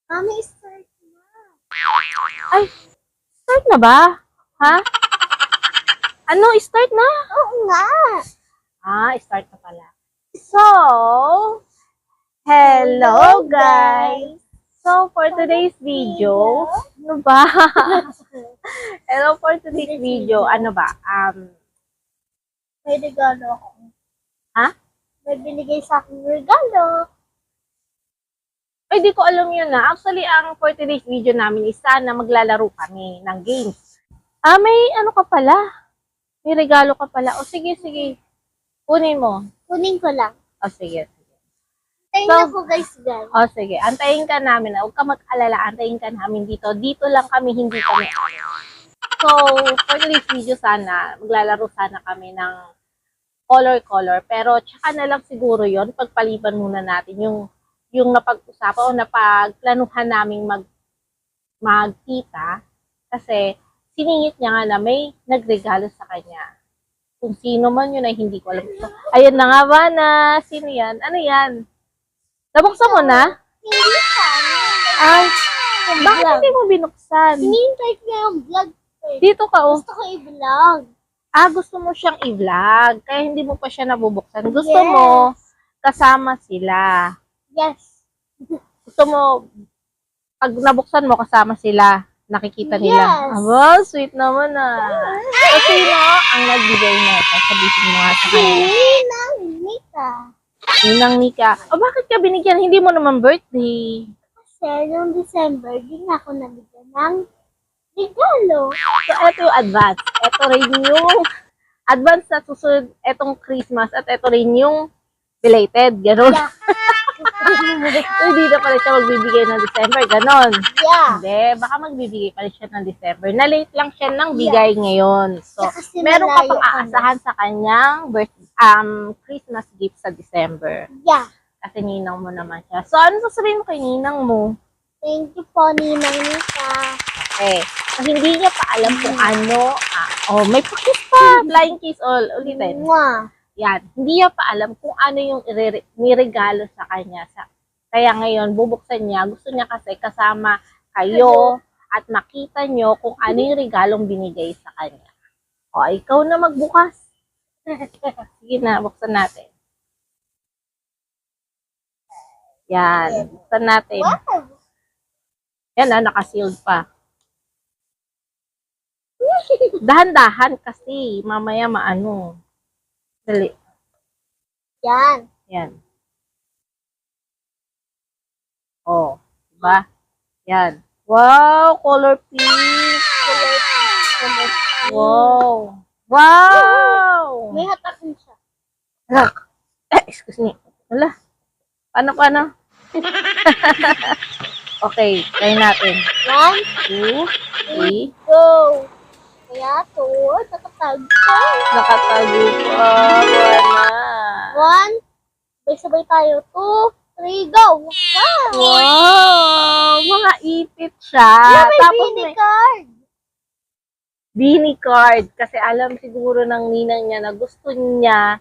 Mami, start na. Ay, start na ba? Ha? Ano, start na? Oo nga. Start na pala. So, hello guys! So, for today's video, ano ba? Hello, for today's video, ano ba? May regalo ako. Ha? May binigay sa akin regalo. Ay, di ko alam yun na. Actually, ang for today's video namin is sana maglalaro kami ng games. May ano ka pala? May regalo ka pala. O, sige. Kunin mo. Kunin ko lang. O, sige. Tayo So, na po guys. O, sige. Antayin ka namin. Huwag ka mag-alala. Antayin ka namin dito. Dito lang kami, hindi kami. So, for today's video sana, maglalaro sana kami ng color. Pero, tsaka na lang siguro yon pagpaliban muna natin yung napag-usapan o napagplanuhan naming magkita. Kasi, siningit niya nga na may nagregalo sa kanya. Kung sino man yun ay hindi ko alam. So, ayun na nga ba na? Sino yan? Ano yan? Nabuksan mo na? Hindi pa. Ay, bakit hindi mo binuksan? Hinihintay ko yung vlog. Dito ka, oh. Gusto ko i-vlog. Gusto mo siyang i-vlog. Kaya hindi mo pa siya nabubuksan. Gusto Yes. mo kasama sila. Yes. Gusto mo, pag nabuksan mo, kasama sila. Nakikita nila. Yes. Aba, sweet naman So, sino ang nagbigay na ito? Sabihin mo nga sa kanya. Ninang Nika. Ninang Nika. Bakit ka binigyan? Hindi mo naman birthday. Kasi noong December, di na ako nabigyan ng regalo. So, ito yung advance. Ito rin yung advance na susunod etong Christmas at ito rin yung belated. Ganon. Yeah. So, hindi na pala siya magbibigay ng December. Ganon. Yeah. Hindi. Baka magbibigay pala siya ng December. Na-late lang siya ng bigay ngayon. So, Kasi meron ka malayo pang aasahan sa kanyang Christmas gift sa December. Yeah. Kasi ninang mo naman siya. So, ano sasabihin mo kay ninang mo? Thank you po, Ninang Nika. Okay. So, hindi niya pa alam kung ano. May pakis pa. Flying kiss all. Ulitin. Mwah. Yan. Hindi niya pa alam kung ano yung niregalo sa kanya. Kaya ngayon, bubuksan niya. Gusto niya kasi kasama kayo at makita niyo kung ano yung regalong binigay sa kanya. O, ikaw na magbukas. Sige na, buksan natin. Yan. Buksan natin. Wow. Yan nakasealed pa. Dahan-dahan kasi. Mamaya maano. Dali. Yan. Yan. Oh, diba? Yan. Wow, color pink. Wow. Wow! May hatakin siya. Excuse me. Wala. Paano? Okay, try natin. 1, 2, 3. go. Kaya to, nakatag ko. Nakatago pa. Wala. 1, sabay tayo. 2, 3, go. Wow. Wow! Mga ipit siya. Yan, may Tapos Bini card. Beanie card. Kasi alam siguro ng ninang niya na gusto niya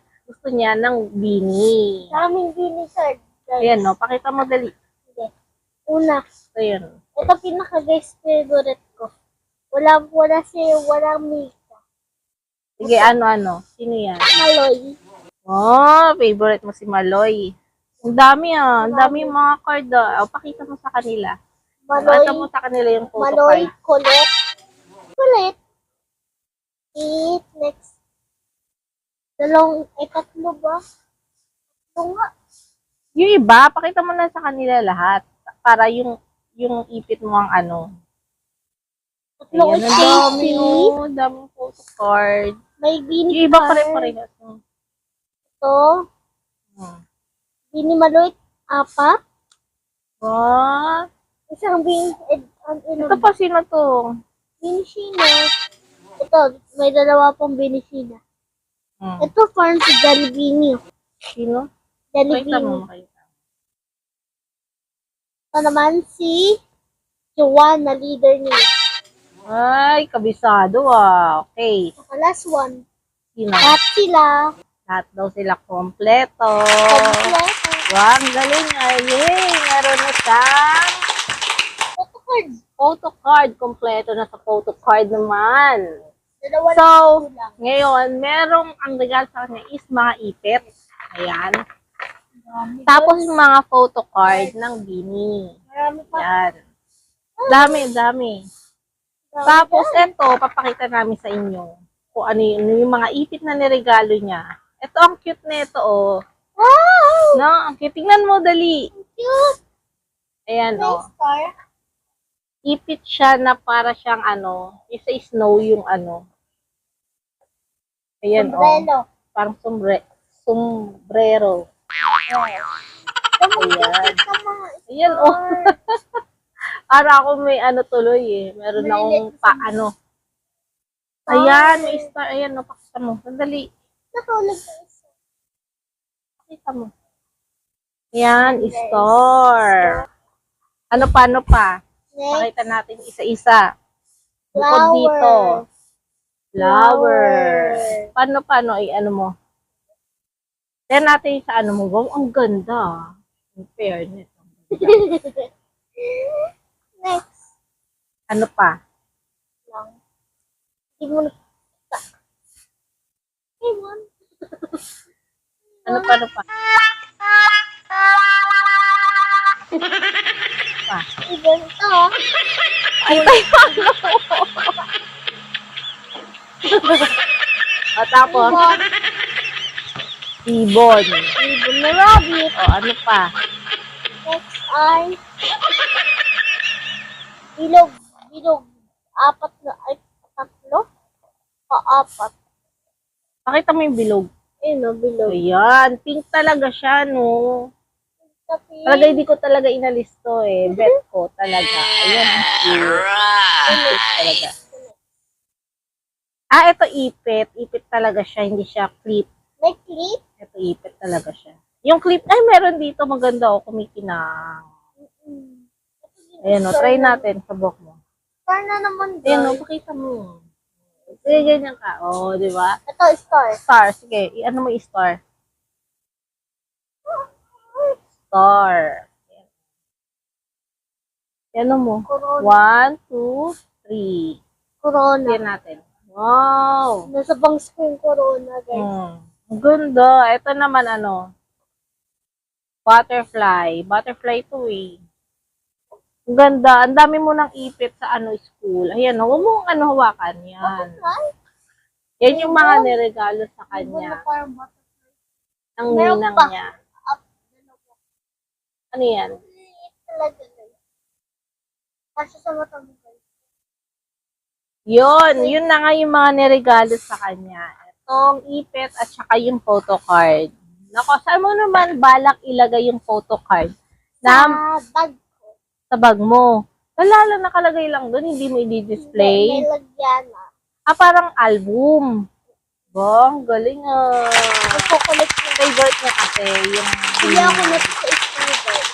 ng beanie. Daming Bini card. Guys. Ayan, no? Pakita mo dali. Sige. Una. So, yun. Ito pinaka guys favorite ko. Walang Mika. Sige, ano? Sino yan? Maloy. Oh, favorite mo si Maloy. Ang dami Ang dami yung mga card. Pakita mo sa kanila. Pakita mo sa kanila yung photo Maloy, card. Colette. Next. Tatlo ba? Ito nga. Yung iba, pakita mo na sa kanila lahat. Para yung ipit mo ang ano. Tatlo Ayan, ang dami Stacy. daming photo card. May Bini Yung iba card. pare-parehas. Ito. Bini Maloy. 4. What? Isang Bini. Ito pa, sino to? Bini Sheena. Ito. May dalawa pong Bini Sheena. Ito farm si Jollibee. Sino? Jollibee. Pakita mo. Ito naman si Juan na leader niya. Ay, kabisado Okay. Saka last one. Sino? Lahat sila. Lahat daw sila kompleto. Kompleto. Wow, ang galing. Yay! Meron na siyang photo card. Kompleto na sa photo card naman. Dalawa So, lang. ngayon, ang regalo sa kanya is mga ipit. Ayan. Marami. Tapos mga photo card ng Bini. Marami pa. Ayan. Dami. Tapos eto, papakita namin sa inyo kung ano yung mga ipit na niregalo niya. Ito ang cute nito, oh. Wow! No, ang cute. Tingnan mo, dali. Cute! Ayan, May oh. star. Ipit siya na para siyang isa snow yung Ayan, oh. Umbrella. Parang sombrero. Ayan. Ayan, oh. Para ako may tuloy eh. Meron akong Ayan, may star. Ayan, no, pakita mo. Sandali. Natulog na isa. Pakita mo. Ayan, star. Ano pa? Next, Pakita natin isa-isa. Bukod flower. dito. Flower. Paano? Mo. Tignan natin sa mo. Wow, ang ganda. In fairness. Ang ganda. Next. Ano pa? Lang. Hindi mo nakita. Hey, one. Ano pa? Ibon ito. Ay, o, tapos, ibon. Ibon na rabbit. O, ano pa? Next ay bilog. Apat na, ay, tatlo? Paapat. Pakita mo yung bilog. Ayun o, bilog. Ayan, pink talaga siya, no? Tapi, Talaga hindi ko talaga inalis to eh. Bet ko talaga. Ayan, ang cute. Ang cute talaga. Ito ipit. Ipit talaga siya, hindi siya clip. may clip. Ito ipit talaga siya. Yung clip, meron dito maganda o kumikinang. Ayan o, try natin sa buhok mo. Star na naman Ayan doon. o, pakita mo. Sige, ganyan ka. O, di ba? Ito, star. Star, sige. Ano mo i-star? Star. Ayan mo. Corona. 1, 2, 3. Corona. Ayan natin. Wow! Nasa bangs ko yung corona, guys. Ang ganda. Ito naman butterfly. Butterfly to eh. Ang ganda. Ang dami mo nang ipit sa school. Ayan, huwag mong hawakan. Yan. Yan yung mga niregalo sa Ibon na kanya. parang butterfly. Ang Meron ninang pa. niya. Up. Ano yan? Liit talaga, guys. Kasi sa mata mo, guys. Yun na nga yung mga niregalo sa kanya. Itong ipit at saka yung photo card. Nako, saan mo naman balak ilagay yung photo card? Sa bag ko. Sa bag mo. Wala lang nakalagay lang doon, hindi mo i-display. May lagyan na. Parang album. Bong, galing Magkukulit na. Favorite niya kasi yung... Hindi ako nito sa school, guys.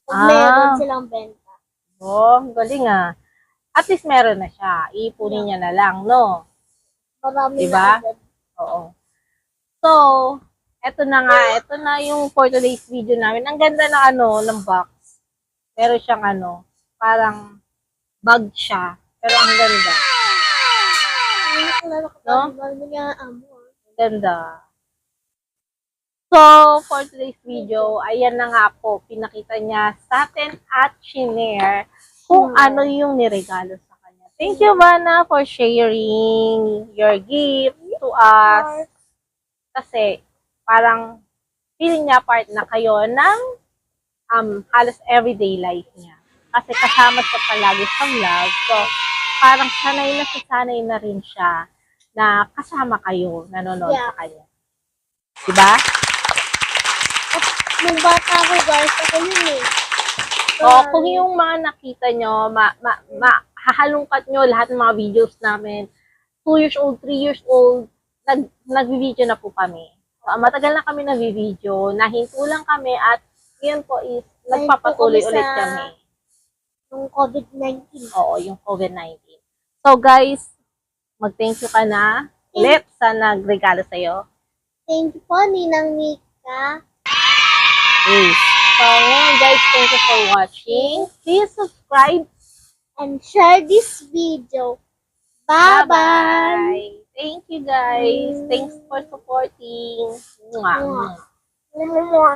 Pag Ah. meron silang benta. Bong, galing At least meron na siya. Iipunin niya na lang, no? Marami Diba? na agad. Oo. So, eto na yung for today's video namin. Ang ganda na ng box. Meron siyang parang bag siya. Pero ang ganda. No? Ang ganda. So, for today's video, ayan na nga po, pinakita niya sa atin at shinare kung ano yung niregalo sa kanya. Thank you, Vanna, for sharing your gift to us. Kasi, parang feeling niya part na kayo ng halos everyday life niya. Kasi kasama siya palagi sa vlog. So, parang sanay na rin siya na kasama kayo, nanonood sa kanya. Diba? Nung bata ko, guys, ako yun eh. So, kung yung mga nakita nyo, hahalungkat nyo lahat ng mga videos namin, 2 years old, 3 years old, nag-video na po kami. So, matagal na kami nag-video, nahinto lang kami at yun po is nagpapatuloy ulit kami. Yung COVID-19. Oo, yung COVID-19. So, guys, mag-thank you ka na ulit sa nagregalo sa'yo. Thank you po, Ninang Mika. Yes. So, ngayon guys, thank you for watching. Please subscribe and share this video. Bye-bye. Bye-bye. Thank you guys. Thanks for supporting. Mwah. Mwah.